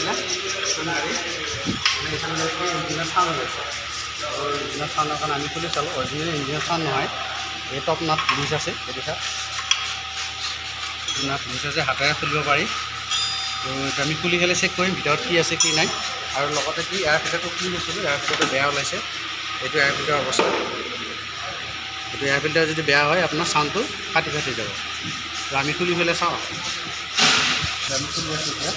না কোন গাড়ি মানে এখানে ইঞ্জিনের সাউন্ড হয়েছে ইঞ্জিনের সাউন্ডের কারণে আমি খুলে চালো অরিজিনাল ইঞ্জিনের সাউন্ড নহয় এই টপ নাট লুজ আছে এটা নাট লুজ আছে হাতেৰে খুলিব পাৰি তো এটা আমি খুলি খেলে চেক কৰিম ভিতৰত কি আছে কি নাই আৰু লগতে কি এয়াৰ ফিল্টাৰটো খুলি লৈছিলোঁ এয়াৰ ফিল্টাৰটো বেয়া ওলাইছে এইটো এয়াৰ ফিল্টাৰৰ অৱস্থা এইটো এয়াৰ ফিল্টাৰ যদি বেয়া হয় আপোনাৰ চাউণ্ডটো ফাটি যাব তো আমি খুলি ফেলে চাওঁ আমি খুলি আছোঁ এতিয়া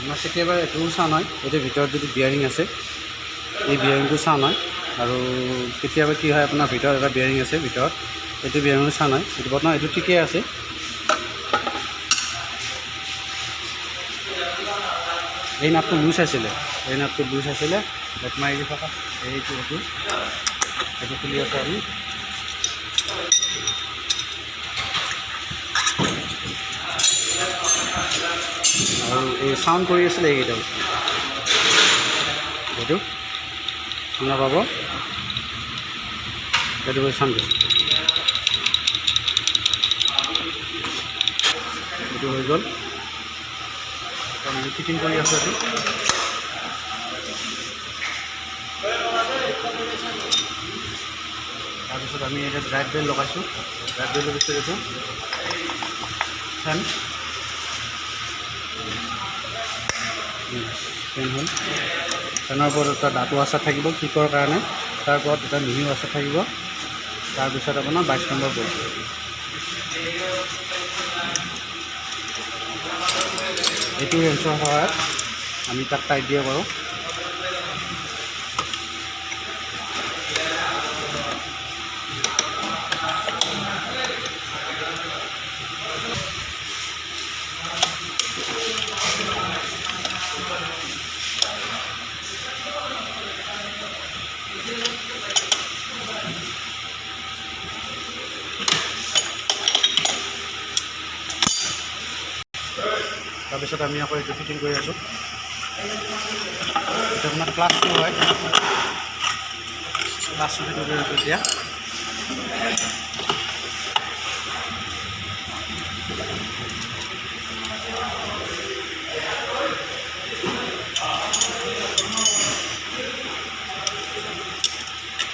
আপোনাৰ কেতিয়াবা এইটোও চাউণ্ড হয় এইটো ভিতৰত যদি বিয়াৰিং আছে এই বিয়াৰিংটো চাউণ্ড হয় আৰু কেতিয়াবা কি হয় আপোনাৰ ভিতৰত এটা বিয়াৰিং আছে ভিতৰত এইটো বিয়াৰিঙৰ চাউণ্ড হয় এইটো বৰ্তমান এইটো ঠিকেই আছে এই নাটটো লুজ আছিলে বেট মাৰি দি থকা এইটো খুলি আছে আমি আৰু এই চাউণ্ড কৰি আছিলে এইকেইটা বস্তু এইটো শুনা পাব এইটো চাউণ্ড এইটো হৈ গ'ল আমি ফিটিং কৰি আছোঁ এইটো তাৰপিছত আমি এতিয়া ড্ৰাইভ বেল লগাইছোঁ ড্ৰাইভ বেলৰ পিছত এইটো ফেন হ'ল ফেনৰ ওপৰত এটা দাঁতো আচাৰ থাকিব কিকৰ কাৰণে তাৰ ওপৰত এটা মিহি আচাৰ থাকিব তাৰপিছত আপোনাৰ 22 নম্বৰ বল এইটো ৰেঞ্চৰ সহায়ত আমি তাক টাইট দিব পাৰোঁ তাৰপিছত আমি আকৌ এইটো ফিটিং কৰি আছোঁ এইটো আপোনাৰ ক্লাছটো হয় ক্লাছটো ফিটিং কৰি আছোঁ এতিয়া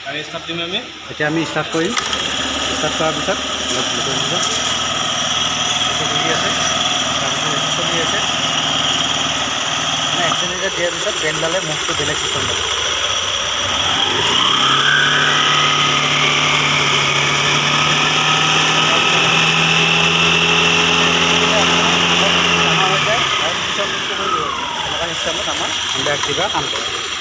আৰু ষ্টাৰ্ট দিম আমি এতিয়া আমি ষ্টাৰ্ট কৰিম ষ্টাৰ্ট কৰাৰ পিছত চলি আছে চলি আছে মানে এক্সিলেটাৰ দিয়াৰ পিছত ব্ৰেণ্ডডালে মুখটো বেলেগ চিষ্টেম ল'ব এনেকুৱা চিষ্টেমত আমাৰ হোণ্ডা এক্টিভা কাম কৰে